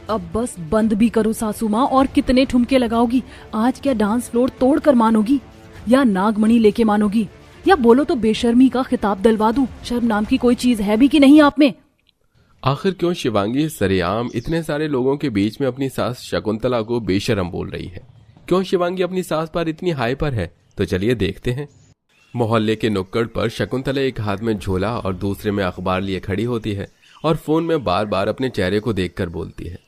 अब बस बंद भी करो सासू माँ, और कितने ठुमके लगाओगी? आज क्या डांस फ्लोर तोड़ कर मानोगी, या नागमणि लेके मानोगी, या बोलो तो बेशर्मी का खिताब दिलवा दूं? शर्म नाम की कोई चीज है भी कि नहीं आप में? आखिर क्यों शिवांगी सरेआम इतने सारे लोगों के बीच में अपनी सास शकुंतला को बेशरम बोल रही है? क्यों शिवांगी अपनी सास पर इतनी हाइपर है? तो चलिए देखते हैं। मोहल्ले के नुक्कड़ पर शकुंतला एक हाथ में झोला और दूसरे में अखबार लिए खड़ी होती है और फोन में बार बार अपने चेहरे को देखकर बोलती है,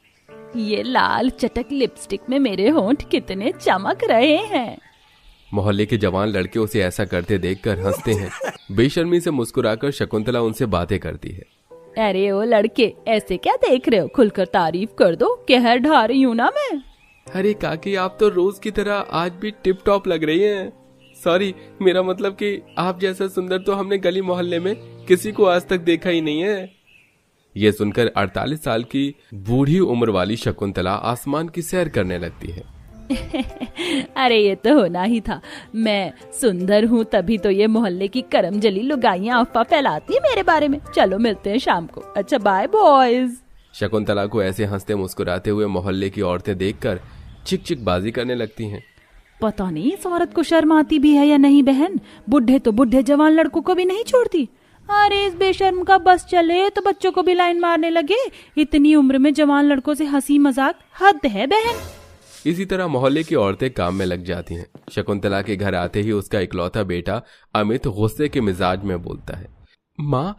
ये लाल चटक लिपस्टिक में मेरे होंठ कितने चमक रहे हैं। मोहल्ले के जवान लड़के उसे ऐसा करते देखकर हंसते हैं। बेशर्मी से मुस्कुराकर शकुंतला उनसे बातें करती है। अरे ओ लड़के, ऐसे क्या देख रहे हो? खुलकर तारीफ कर दो, कहर ढा रही हूँ ना मैं। अरे काकी, आप तो रोज की तरह आज भी टिप टॉप लग रही हैं। सॉरी, मेरा मतलब कि आप जैसा सुंदर तो हमने गली मोहल्ले में किसी को आज तक देखा ही नहीं है। ये सुनकर 48 साल की बूढ़ी उम्र वाली शकुंतला आसमान की सैर करने लगती है। अरे ये तो होना ही था, मैं सुंदर हूँ तभी तो ये मोहल्ले की करमजली लुगाइयाँ अफवाह फैलाती है मेरे बारे में। चलो मिलते हैं शाम को। अच्छा बाय बॉयज। शकुंतला को ऐसे हंसते मुस्कुराते हुए मोहल्ले की औरतें देखकर चिक चिक बाजी करने लगती हैं। पता नहीं इस औरत को शर्म आती भी है या नहीं बहन। बुढ़े तो बुढ़े, जवान लड़कों को भी नहीं छोड़ती। अरे इस बेशर्म का बस चले तो बच्चों को भी लाइन मारने लगे। इतनी उम्र में जवान लड़कों से हंसी मजाक, हद है बहन। इसी तरह मोहल्ले की औरतें काम में लग जाती हैं। शकुंतला के घर आते ही उसका इकलौता बेटा अमित गुस्से के मिजाज में बोलता है, माँ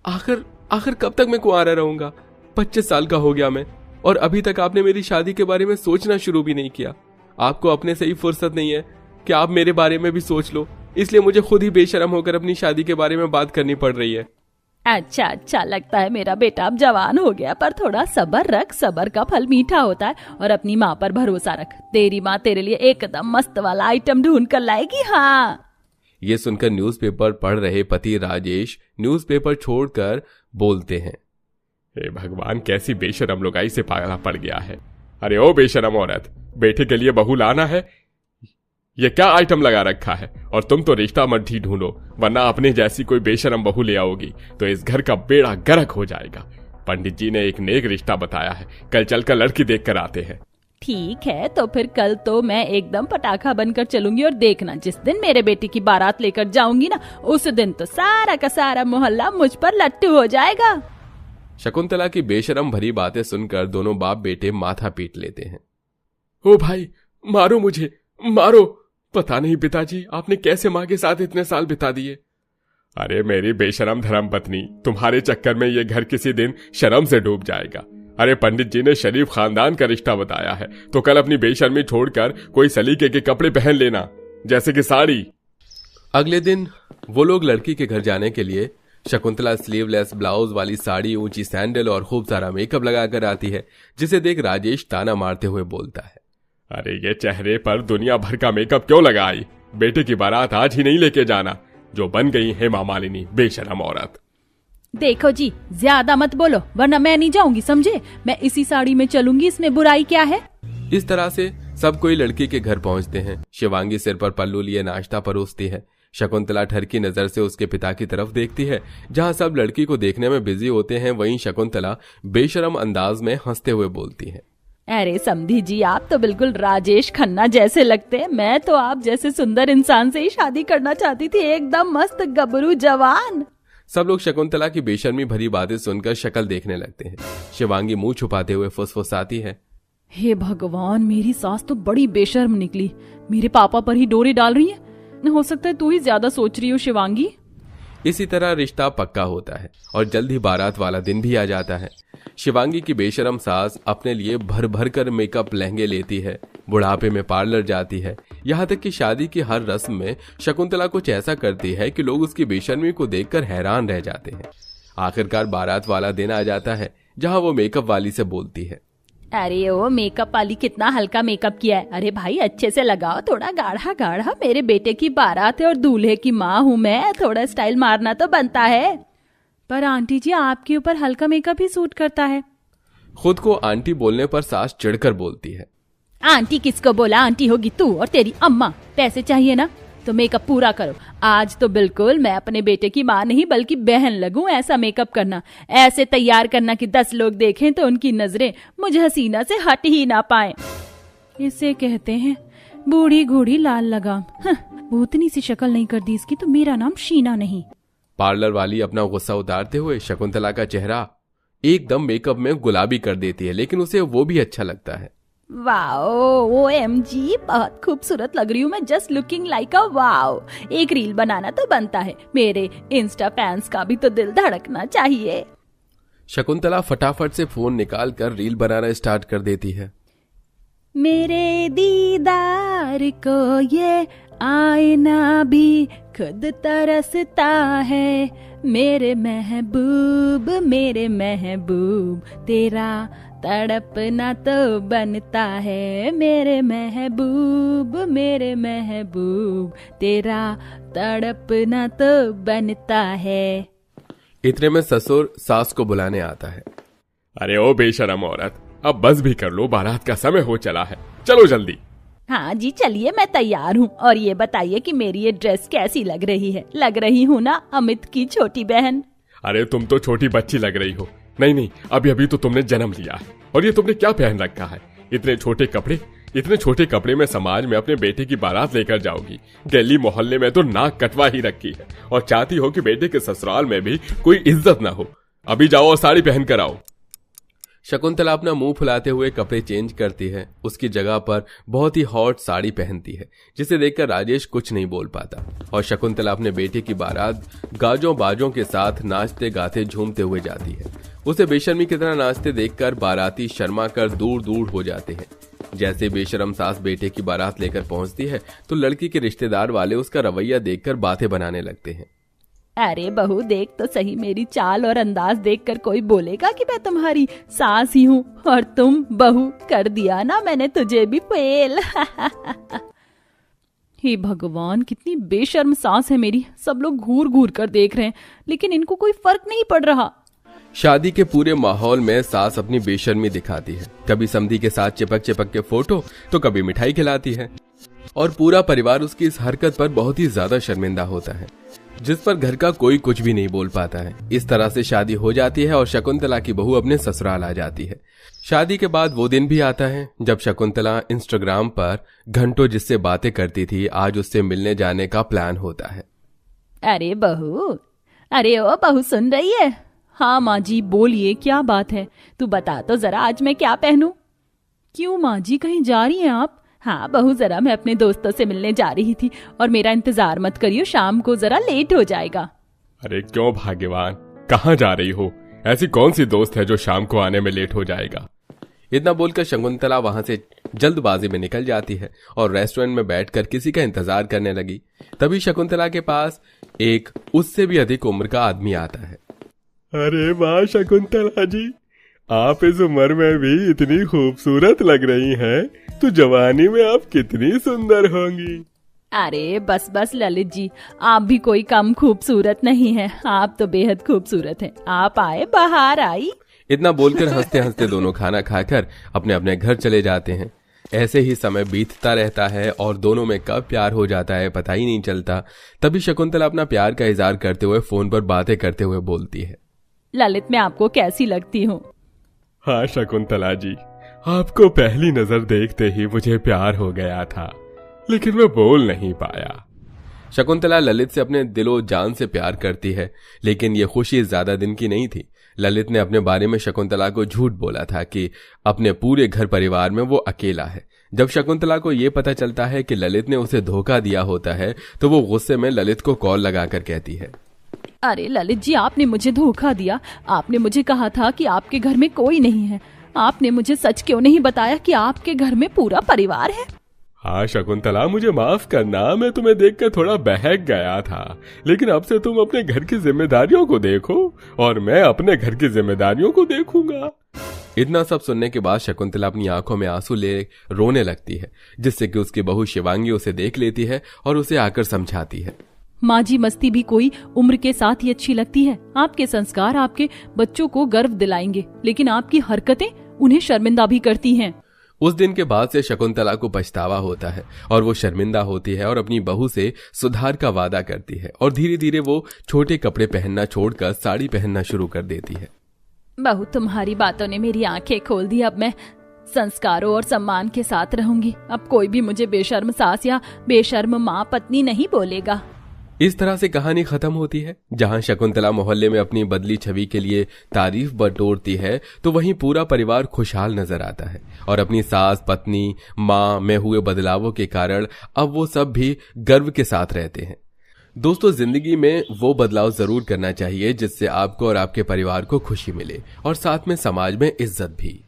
आखिर कब तक मैं कुंवारा रहूंगा? 25 साल का हो गया मैं, और अभी तक आपने मेरी शादी के बारे में सोचना शुरू भी नहीं किया। आपको अपने से ही फुर्सत नहीं है कि आप मेरे बारे में भी सोच लो, इसलिए मुझे खुद ही बेशर्म होकर अपनी शादी के बारे में बात करनी पड़ रही है। अच्छा लगता है मेरा बेटा अब जवान हो गया, पर थोड़ा सब्र रख, सब्र का फल मीठा होता है। और अपनी माँ पर भरोसा रख, तेरी माँ तेरे लिए एकदम मस्त वाला आइटम ढूंढ कर लाएगी। हाँ। ये सुनकर न्यूज़पेपर पढ़ रहे पति राजेश न्यूज़पेपर छोड़कर बोलते हैं, हे भगवान, कैसी बेशरम लुगाई से पाला पड़ गया है। अरे ओ बेशरम औरत, बेटे के लिए बहू लाना है, ये क्या आइटम लगा रखा है? और तुम तो रिश्ता मत ही ढूंढो, वरना अपने जैसी कोई बेशरम बहू ले आओगी तो इस घर का बेड़ा गर्क हो जाएगा। पंडित जी ने एक नेक रिश्ता बताया है, कल चलकर लड़की देख कर आते हैं। ठीक है, तो फिर कल तो मैं एकदम पटाखा बनकर चलूंगी, और देखना जिस दिन मेरे बेटे की बारात लेकर जाऊंगी ना, उस दिन तो सारा का सारा मोहल्ला मुझ पर लट्टू हो जाएगा। शकुंतला की बेशरम भरी बातें सुनकर दोनों बाप बेटे माथा पीट लेते हैं। ओ भाई, मारो मुझे, मारो। पता नहीं पिताजी, आपने कैसे माँ के साथ इतने साल बिता दिए। अरे मेरी बेशरम धर्म पत्नी, तुम्हारे चक्कर में ये घर किसी दिन शर्म से डूब जाएगा। अरे पंडित जी ने शरीफ खानदान का रिश्ता बताया है, तो कल अपनी बेशर्मी छोड़कर कोई सलीके के कपड़े पहन लेना, जैसे कि साड़ी। अगले दिन वो लोग लड़की के घर जाने के लिए शकुंतला स्लीवलेस ब्लाउज वाली साड़ी, ऊंची सैंडल और खूब सारा मेकअप लगाकर आती है, जिसे देख राजेश ताना मारते हुए बोलता है, अरे ये चेहरे पर दुनिया भर का मेकअप क्यों लगाई? बेटे की बारात आज ही नहीं लेके जाना, जो बन गई हेमा मालिनी बेशरम औरत। देखो जी, ज्यादा मत बोलो, वरना मैं नहीं जाऊंगी, समझे? मैं इसी साड़ी में चलूंगी, इसमें बुराई क्या है? इस तरह से सब कोई लड़की के घर पहुंचते हैं। शिवांगी सिर पर पल्लू लिए नाश्ता परोसती है। शकुंतला ठरकी नजर से उसके पिता की तरफ देखती है। जहां सब लड़की को देखने में बिजी होते हैं, वहीं शकुंतला बेशरम अंदाज में हंसते हुए बोलती है, अरे समधी जी, आप तो बिल्कुल राजेश खन्ना जैसे लगते हैं। मैं तो आप जैसे सुंदर इंसान से ही शादी करना चाहती थी, एकदम मस्त गबरू जवान। सब लोग शकुंतला की बेशर्मी भरी बातें सुनकर शक्ल देखने लगते हैं। शिवांगी मुंह छुपाते हुए फुसफुसाती है, हे भगवान, मेरी सास तो बड़ी बेशर्म निकली, मेरे पापा पर ही डोरी डाल रही है। हो सकता है तू ही ज्यादा सोच रही हो शिवांगी। इसी तरह रिश्ता पक्का होता है और जल्द ही बारात वाला दिन भी आ जाता है। शिवांगी की बेशरम सास अपने लिए भर भर कर मेकअप लहंगे लेती है, बुढ़ापे में पार्लर जाती है, यहाँ तक कि शादी की हर रस्म में शकुंतला कुछ ऐसा करती है कि लोग उसकी बेशर्मी को देखकर हैरान रह जाते हैं। आखिरकार बारात वाला दिन आ जाता है, जहाँ वो मेकअप वाली से बोलती है, अरे ओ मेकअप वाली, कितना हल्का मेकअप किया है। अरे भाई अच्छे से लगाओ, थोड़ा गाढ़ा गाढ़ा, मेरे बेटे की बारात है और दूल्हे की माँ हूँ मैं, थोड़ा स्टाइल मारना तो बनता है। पर आंटी जी, आपके ऊपर हल्का मेकअप ही सूट करता है। खुद को आंटी बोलने पर सास चिढ़कर बोलती है, आंटी किसको बोला? आंटी होगी तू और तेरी अम्मा। पैसे चाहिए ना, तो मेकअप पूरा करो। आज तो बिल्कुल मैं अपने बेटे की माँ नहीं बल्कि बहन लगूं ऐसा मेकअप करना, ऐसे तैयार करना कि 10 लोग देखें तो उनकी नजरें मुझे हसीना से हट ही ना पाए। इसे कहते हैं बूढ़ी घोड़ी लाल लगाम। भूतनी सी शक्ल नहीं कर दी इसकी तो मेरा नाम शीना नहीं। पार्लर वाली अपना गुस्सा उतारते हुए शकुंतला का चेहरा एकदम मेकअप में गुलाबी कर देती है, लेकिन उसे वो भी अच्छा लगता है। वाओ, OMG, बहुत खूबसूरत लग रही हूँ मैं, just looking like a wow. एक रील बनाना तो बनता है, मेरे इंस्टा फैंस का भी तो दिल धड़कना चाहिए। शकुंतला फटाफट से फोन निकाल कर रील बनाना स्टार्ट कर देती है। मेरे दीदार को ये आईना भी खुद तरसता है, मेरे महबूब तेरा तड़पना तो बनता है, मेरे महबूब तेरा तड़पना तो बनता है। इतने में ससुर सास को बुलाने आता है। अरे ओ बेशरम औरत, अब बस भी कर लो, बारात का समय हो चला है, चलो जल्दी। हाँ जी चलिए, मैं तैयार हूँ। और ये बताइए कि मेरी ये ड्रेस कैसी लग रही है? लग रही हूँ ना अमित की छोटी बहन? अरे तुम तो छोटी बच्ची लग रही हो। नहीं, अभी तो तुमने जन्म लिया है, और ये तुमने क्या पहन रखा है? इतने छोटे कपड़े में समाज में अपने बेटे की बारात लेकर जाओगी। गली मोहल्ले में तो नाक कटवा ही रखी है, और चाहती हो कि बेटे के ससुराल में भी कोई इज्जत ना हो। अभी जाओ और साड़ी पहन कर आओ। शकुंतला अपना मुंह फुलाते हुए कपड़े चेंज करती है। उसकी जगह पर बहुत ही हॉट साड़ी पहनती है, जिसे देखकर राजेश कुछ नहीं बोल पाता। और शकुंतला अपने बेटे की बारात गाजों बाजों के साथ नाचते गाते झूमते हुए जाती है। उसे बेशर्मी की तरह नाचते देखकर बाराती शर्मा कर दूर दूर हो जाते हैं। जैसे बेशरम सास बेटे की बारात लेकर पहुंचती है तो लड़की के रिश्तेदार वाले उसका रवैया देखकर बातें बनाने लगते हैं। अरे बहू देख तो सही, मेरी चाल और अंदाज देखकर कोई बोलेगा कि मैं तुम्हारी सास ही हूँ, और तुम बहू कर दिया ना मैंने तुझे भी फेल। हे भगवान, कितनी बेशर्म सास है मेरी। सब लोग घूर घूर कर देख रहे हैं, लेकिन इनको कोई फर्क नहीं पड़ रहा। शादी के पूरे माहौल में सास अपनी बेशर्मी दिखाती है। कभी समधी के साथ चिपक के फोटो, तो कभी मिठाई खिलाती है, और पूरा परिवार उसकी इस हरकत पर बहुत ही ज्यादा शर्मिंदा होता है, जिस पर घर का कोई कुछ भी नहीं बोल पाता है। इस तरह से शादी हो जाती है और शकुंतला की बहू अपने ससुराल आ जाती है। शादी के बाद वो दिन भी आता है जब शकुंतला इंस्टाग्राम पर घंटों जिससे बातें करती थी, आज उससे मिलने जाने का प्लान होता है। अरे बहू, अरे ओ बहू, सुन रही है? हाँ माँ जी बोलिए, क्या बात है? तू बता तो जरा, आज मैं क्या पहनूं? क्यों माँ जी, कहीं जा रही हैं आप? हाँ बहू, जरा मैं अपने दोस्तों से मिलने जा रही थी, और मेरा इंतजार मत करियो, शाम को जरा लेट हो जाएगा। अरे क्यों भाग्यवान, कहाँ जा रही हो? ऐसी कौन सी दोस्त है जो शाम को आने में लेट हो जाएगा? इतना बोलकर शकुंतला वहां से जल्दबाजी में निकल जाती है और रेस्टोरेंट में बैठकर किसी का इंतजार करने लगी। तभी शकुंतला के पास एक उससे भी अधिक उम्र का आदमी आता है। अरे वाह शकुंतला जी, आप इस उम्र में भी इतनी खूबसूरत लग रही हैं, तो जवानी में आप कितनी सुंदर होंगी। अरे बस बस ललित जी, आप भी कोई कम खूबसूरत नहीं है, आप तो बेहद खूबसूरत हैं। आप आए, बाहर आई। इतना बोलकर हंसते हंसते दोनों खाना खाकर अपने अपने घर चले जाते हैं। ऐसे ही समय बीतता रहता है और दोनों में कब प्यार हो जाता है पता ही नहीं चलता। तभी शकुंतला अपना प्यार का इजहार करते हुए फोन पर बातें करते हुए बोलती है। ललित, मैं आपको कैसी लगती हूँ? हाँ शकुंतला जी, आपको पहली नजर देखते ही मुझे प्यार हो गया था, लेकिन मैं बोल नहीं पाया। शकुंतला ललित से अपने दिलो जान से प्यार करती है, लेकिन ये खुशी ज्यादा दिन की नहीं थी। ललित ने अपने बारे में शकुंतला को झूठ बोला था कि अपने पूरे घर परिवार में वो अकेला है। जब शकुंतला को ये पता चलता है कि ललित ने उसे धोखा दिया होता है, तो वो गुस्से में ललित को कॉल लगाकर कहती है, अरे ललित जी, आपने मुझे धोखा दिया। आपने मुझे कहा था कि आपके घर में कोई नहीं है। आपने मुझे सच क्यों नहीं बताया कि आपके घर में पूरा परिवार है? हाँ शकुंतला, मुझे माफ करना, मैं तुम्हें देखकर थोड़ा बहक गया था, लेकिन अब से तुम अपने घर की जिम्मेदारियों को देखो और मैं अपने घर की जिम्मेदारियों को देखूंगा। इतना सब सुनने के बाद शकुंतला अपनी आंखों में आंसू ले रोने लगती है, जिससे कि उसकी बहू शिवांगी उसे देख लेती है और उसे आकर समझाती है। माँ जी, मस्ती भी कोई उम्र के साथ ही अच्छी लगती है। आपके संस्कार आपके बच्चों को गर्व दिलाएंगे, लेकिन आपकी हरकतें उन्हें शर्मिंदा भी करती हैं। उस दिन के बाद से शकुंतला को पछतावा होता है और वो शर्मिंदा होती है और अपनी बहू से सुधार का वादा करती है और धीरे धीरे वो छोटे कपड़े पहनना छोड़कर साड़ी पहनना शुरू कर देती है। बहू, तुम्हारी बातों ने मेरी आंखें खोल दी। अब मैं संस्कारों और सम्मान के साथ रहूंगी। अब कोई भी मुझे बेशर्म सास या बेशर्म माँ पत्नी नहीं बोलेगा। इस तरह से कहानी खत्म होती है। जहां शकुंतला मोहल्ले में अपनी बदली छवि के लिए तारीफ बटोरती है तो वहीं पूरा परिवार खुशहाल नजर आता है और अपनी सास, पत्नी, माँ में हुए बदलावों के कारण अब वो सब भी गर्व के साथ रहते हैं। दोस्तों, जिंदगी में वो बदलाव जरूर करना चाहिए जिससे आपको और आपके परिवार को खुशी मिले और साथ में समाज में इज्जत भी।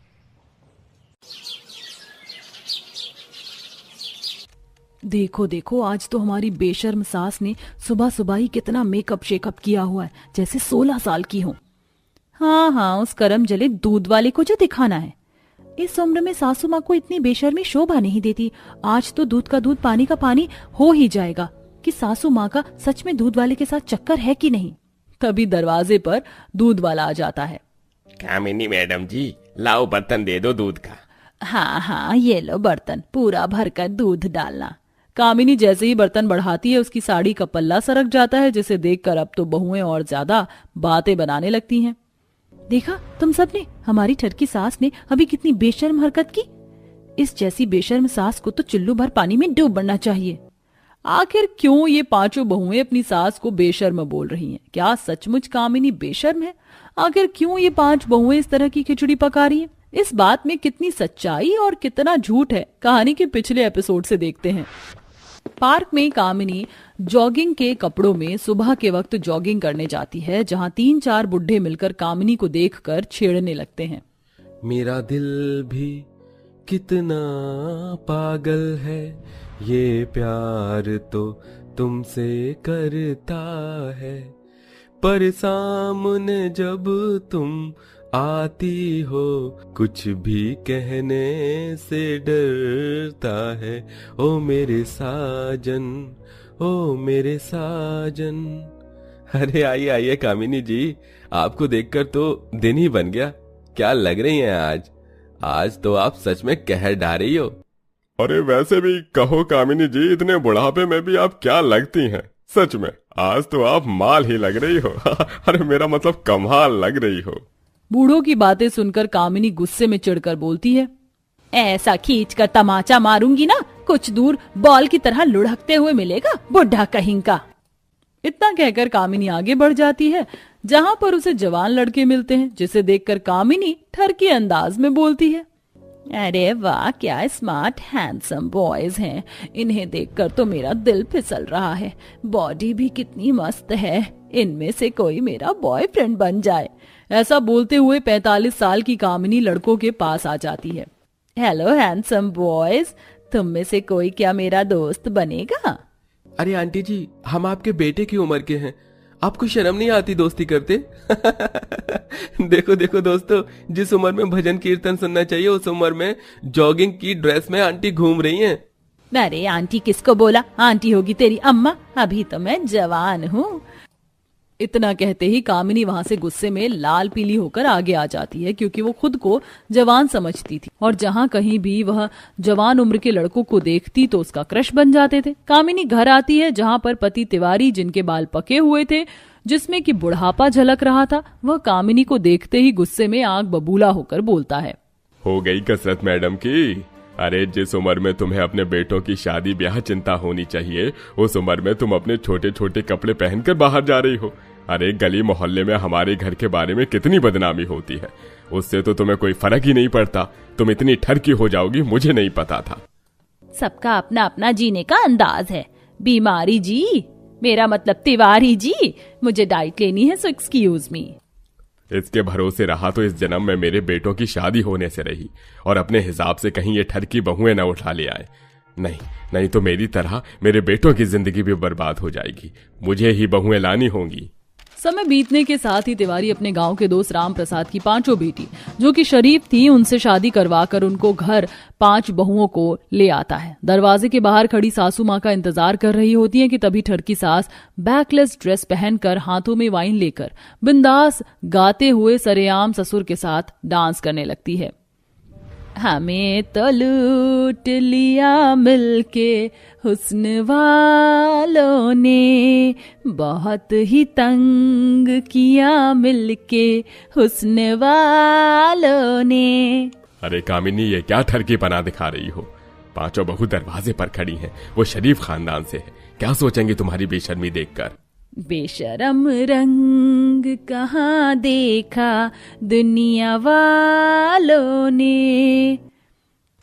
देखो देखो, आज तो हमारी बेशर्म सास ने सुबह सुबह ही कितना मेकअप शेकअप किया हुआ है, जैसे 16 साल की हो। हाँ, उस करम जले दूध वाले को जो दिखाना है। इस उम्र में सासू माँ को इतनी बेशर्मी शोभा नहीं देती। आज तो दूध का दूध पानी का पानी हो ही जाएगा कि सासू माँ का सच में दूध वाले के साथ चक्कर है कि नहीं। तभी दरवाजे पर दूध वाला आ जाता है। कामिनी मैडम जी, लाओ बर्तन दे दो दूध का। हाँ, ये लो बर्तन, पूरा भरकर दूध डालना। कामिनी जैसे ही बर्तन बढ़ाती है उसकी साड़ी का पल्ला सरक जाता है, जिसे देखकर अब तो बहुएं और ज्यादा बातें बनाने लगती हैं। देखा तुम सबने, हमारी ठरकी सास ने अभी कितनी बेशर्म हरकत की। इस जैसी बेशर्म सास को तो चुल्लू भर पानी में डूब मरना चाहिए। आखिर क्यों ये पांचों बहुएं अपनी सास को बेशर्म बोल रही हैं? क्या सचमुच कामिनी बेशर्म है? आखिर क्यों ये 5 बहुएं इस तरह की खिचड़ी पका रही हैं? इस बात में कितनी सच्चाई और कितना झूठ है, कहानी के पिछले एपिसोड से देखते हैं। पार्क में कामिनी जॉगिंग के कपड़ों में सुबह के वक्त जॉगिंग करने जाती है, जहां 3-4 बुढ़े मिलकर कामिनी को देखकर छेड़ने लगते हैं। मेरा दिल भी कितना पागल है, ये प्यार तो तुमसे करता है, पर सामने जब तुम आती हो कुछ भी कहने से डरता है। ओ मेरे साजन, ओ मेरे साजन। अरे आइए आइए कामिनी जी, आपको देखकर तो दिन ही बन गया। क्या लग रही हैं आज तो आप सच में कहर ढा रही हो। अरे वैसे भी कहो कामिनी जी, इतने बुढ़ापे में भी आप क्या लगती हैं। सच में आज तो आप माल ही लग रही हो। अरे मेरा मतलब कमाल लग रही हो। बूढ़ों की बातें सुनकर कामिनी गुस्से में चिढ़कर बोलती है, ऐसा खींचकर तमाचा मारूंगी ना, कुछ दूर बॉल की तरह लुढ़कते हुए मिलेगा बुढ़ा कहीं का। इतना कहकर कामिनी आगे बढ़ जाती है, जहां पर उसे जवान लड़के मिलते हैं, जिसे देखकर कामिनी ठरकी अंदाज में बोलती है, अरे वाह, क्या स्मार्ट हैंडसम बॉयज हैं। इन्हें देखकर तो मेरा दिल फिसल रहा है। बॉडी भी कितनी मस्त है, इनमें से कोई मेरा बॉयफ्रेंड बन जाए। ऐसा बोलते हुए 45 साल की कामिनी लड़कों के पास आ जाती है। हेलो हैंडसम बॉयज, तुम में से कोई क्या मेरा दोस्त बनेगा? अरे आंटी जी, हम आपके बेटे की उम्र के हैं, आपको शर्म नहीं आती दोस्ती करते? देखो देखो दोस्तों, जिस उम्र में भजन कीर्तन सुनना चाहिए उस उम्र में जॉगिंग की ड्रेस में आंटी घूम रही हैं। अरे आंटी किसको बोला? आंटी होगी तेरी अम्मा, अभी तो मैं जवान हूँ। इतना कहते ही कामिनी वहां से गुस्से में लाल पीली होकर आगे आ जाती है, क्योंकि वो खुद को जवान समझती थी और जहां कहीं भी वह जवान उम्र के लड़कों को देखती तो उसका क्रश बन जाते थे। कामिनी घर आती है, जहां पर पति तिवारी, जिनके बाल पके हुए थे, जिसमें कि बुढ़ापा झलक रहा था, वह कामिनी को देखते ही गुस्से में आग बबूला होकर बोलता है, हो गई कसरत मैडम की। अरे जिस उम्र में तुम्हें अपने बेटों की शादी ब्याह चिंता होनी चाहिए, उस उम्र में तुम अपने छोटे छोटे कपड़े पहनकर बाहर जा रही हो। अरे गली मोहल्ले में हमारे घर के बारे में कितनी बदनामी होती है, उससे तो तुम्हें कोई फर्क ही नहीं पड़ता। तुम इतनी ठरकी हो जाओगी मुझे नहीं पता था। सबका अपना अपना जीने का अंदाज है। बीमारी जी, मेरा मतलब तिवारी जी, मुझे डाइट लेनी है, सो एक्सक्यूज मी। इसके भरोसे रहा तो इस जन्म में मेरे बेटों की शादी होने से रही, और अपने हिसाब से कहीं ये ठरकी बहुएं न उठा ले आए। नहीं तो मेरी तरह मेरे बेटों की जिंदगी भी बर्बाद हो जाएगी। मुझे ही बहुएं लानी होंगी। समय बीतने के साथ ही तिवारी अपने गांव के दोस्त राम प्रसाद की 5 बेटी, जो कि शरीफ थी, उनसे शादी करवाकर उनको घर 5 बहुओं को ले आता है। दरवाजे के बाहर खड़ी सासू माँ का इंतजार कर रही होती है कि तभी ठरकी सास बैकलेस ड्रेस पहनकर, हाथों में वाइन लेकर, बिंदास गाते हुए सरेआम ससुर के साथ डांस करने लगती है। हमें तो लूट लिया मिलके हुस्न वालों ने, बहुत ही तंग किया मिलके हुस्न वालों ने। अरे कामिनी, ये क्या ठरकी पना दिखा रही हो? पांचों बहू दरवाजे पर खड़ी हैं, वो शरीफ खानदान से है, क्या सोचेंगे तुम्हारी बेशर्मी देखकर? बेशरम रंग कहाँ देखा दुनिया वालों ने।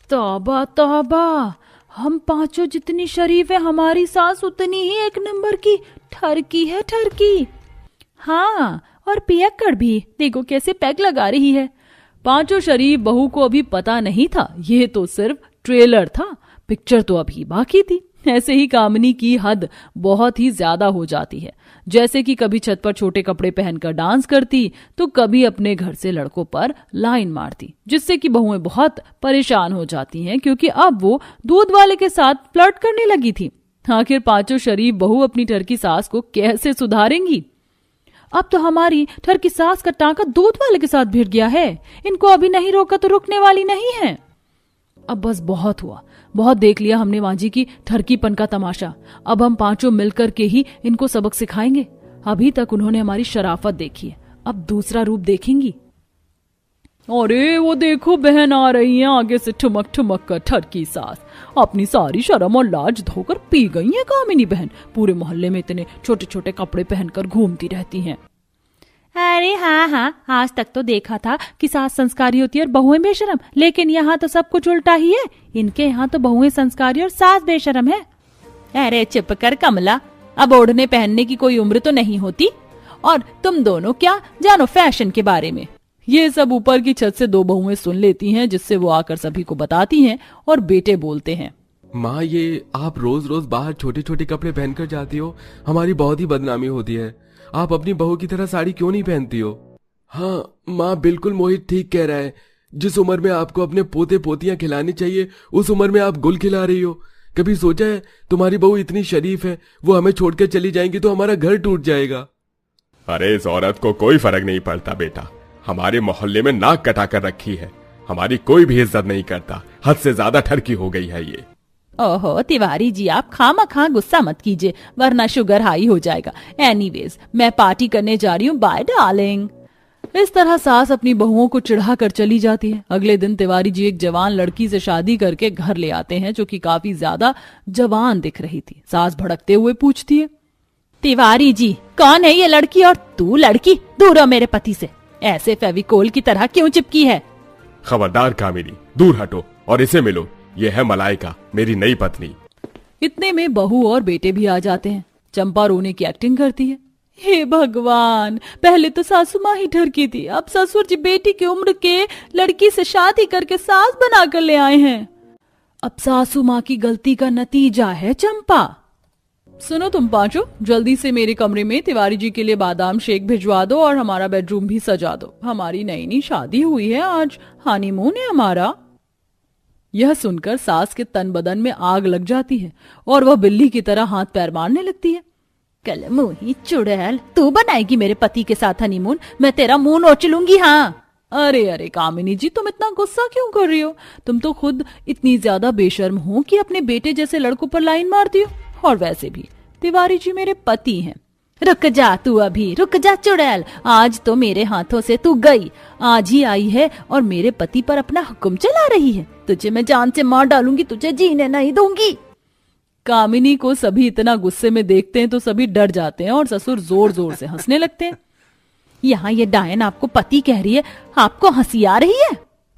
तौबा तौबा, हम पांचों जितनी शरीफ है, हमारी सास उतनी ही एक नंबर की ठरकी है, ठरकी। हाँ, और पियक्कड़ भी, देखो कैसे पैक लगा रही है। पांचों शरीफ बहू को अभी पता नहीं था ये तो सिर्फ ट्रेलर था, पिक्चर तो अभी बाकी थी। ऐसे ही कामिनी की हद बहुत ही ज्यादा हो जाती है, जैसे कि कभी छत पर छोटे कपड़े पहनकर डांस करती तो कभी अपने घर से लड़कों पर लाइन मारती, जिससे कि बहुएं बहुत परेशान हो जाती हैं, क्योंकि अब वो दूध वाले के साथ फ्लर्ट करने लगी थी। आखिर पांचों शरीफ बहू अपनी ठरकी सास को कैसे सुधारेंगी? अब तो हमारी ठरकी सास का टांका दूध वाले के साथ भिड़ गया है, इनको अभी नहीं रोका तो रुकने वाली नहीं है। अब बस बहुत हुआ, बहुत देख लिया हमने माँ जी की ठरकीपन का तमाशा। अब हम पांचों मिलकर के ही इनको सबक सिखाएंगे। अभी तक उन्होंने हमारी शराफत देखी है, अब दूसरा रूप देखेंगी। अरे वो देखो, बहन आ रही है आगे से ठुमक ठुमक कर ठरकी सास। अपनी सारी शर्म और लाज धोकर पी गई है कामिनी बहन। पूरे मोहल्ले में इतने छोटे छोटे कपड़े पहनकर घूमती रहती हैं। अरे हाँ हाँ, आज तक तो देखा था कि सास संस्कारी होती है और बहुएं बेशरम, लेकिन यहाँ तो सब कुछ उल्टा ही है। इनके यहाँ तो बहुएं संस्कारी और सास बेशरम है। अरे चुप कर कमला, अब ओढ़ने पहनने की कोई उम्र तो नहीं होती, और तुम दोनों क्या जानो फैशन के बारे में। ये सब ऊपर की छत से दो बहुएं सुन लेती हैं, जिससे वो आकर सभी को बताती हैं और बेटे बोलते हैं, माँ ये आप रोज रोज बाहर छोटे छोटे कपड़े पहनकर जाती हो, हमारी बहुत ही बदनामी होती है। आप अपनी बहू की तरह साड़ी क्यों नहीं पहनती हो? हाँ माँ, बिल्कुल मोहित ठीक कह रहा है। जिस उम्र में आपको अपने पोते पोतियां खिलानी चाहिए, उस उम्र में आप गुल खिला रही हो। कभी सोचा है तुम्हारी बहू इतनी शरीफ है, वो हमें छोड़कर चली जाएंगी तो हमारा घर टूट जाएगा। अरे इस औरत को कोई फर्क नहीं पड़ता बेटा, हमारे मोहल्ले में नाक कटा कर रखी है, हमारी कोई भी इज्जत नहीं करता। हद से ज्यादा ठरकी हो गई है ये। ओहो तिवारी जी, आप खामखा गुस्सा मत कीजिए, वरना शुगर हाई हो जाएगा। एनीवेज, मैं पार्टी करने जा रही हूँ, बाय डार्लिंग। इस तरह सास अपनी बहुओं को चिढ़ा कर चली जाती है। अगले दिन तिवारी जी एक जवान लड़की से शादी करके घर ले आते हैं, जो कि काफी ज्यादा जवान दिख रही थी। सास भड़कते हुए पूछती है, तिवारी जी कौन है ये लड़की, और तू लड़की दूर हो मेरे पति से, ऐसे फेविकोल की तरह क्यों चिपकी है? खबरदार कामिनी, दूर हटो और इसे मिलो, ये है मलाइका, मेरी नई पत्नी। इतने में बहू और बेटे भी आ जाते हैं। चंपा रोने की एक्टिंग करती है। हे भगवान, पहले तो सासू माँ ही ठरकी थी, अब ससुर जी बेटी की उम्र के लड़की से शादी करके सास बनाकर ले आए हैं। अब सासू माँ की गलती का नतीजा है चंपा। सुनो तुम पांचों, जल्दी से मेरे कमरे में तिवारी जी के लिए बादाम शेक भिजवा दो और हमारा बेडरूम भी सजा दो। हमारी नई नई शादी हुई है, आज हनीमून है हमारा। यह सुनकर सास के तन बदन में आग लग जाती है और वह बिल्ली की तरह हाथ पैर मारने लगती है। कल मुही चुड़ैल, तू बनाएगी मेरे पति के साथ हनीमून, मैं तेरा मुंह नोच लूंगी। हाँ अरे अरे कामिनी जी, तुम इतना गुस्सा क्यों कर रही हो? तुम तो खुद इतनी ज्यादा बेशर्म हो कि अपने बेटे जैसे लड़कों पर लाइन मारती हो। और वैसे भी तिवारी जी मेरे पति हैं। रुक जा तू, अभी रुक जा चुड़ैल, आज तो मेरे हाथों से तू गई। आज ही आई है और मेरे पति पर अपना हुक्म चला रही है। तुझे मैं जान से मार डालूंगी, तुझे जीने नहीं दूंगी। कामिनी को सभी इतना गुस्से में देखते हैं तो सभी डर जाते हैं और ससुर जोर जोर से हंसने लगते हैं। यहाँ ये डायन आपको पति कह रही है, आपको हंसी आ रही है?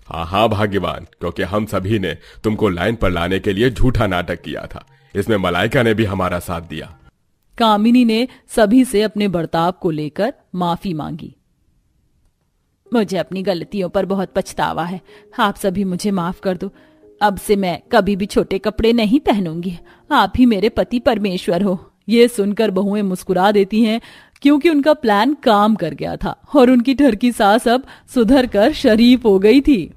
हाँ हाँ भाग्यवान, क्योंकि हम सभी ने तुमको लाइन पर लाने के लिए झूठा नाटक किया था। इसमें मलाइका ने भी हमारा साथ दिया। कामिनी ने सभी से अपने बर्ताव को लेकर माफी मांगी। मुझे अपनी गलतियों पर बहुत पछतावा है, आप सभी मुझे माफ कर दो। अब से मैं कभी भी छोटे कपड़े नहीं पहनूंगी, आप ही मेरे पति परमेश्वर हो। ये सुनकर बहुएं मुस्कुरा देती हैं, क्योंकि उनका प्लान काम कर गया था और उनकी ठरकी सास अब सुधर कर शरीफ हो गई थी।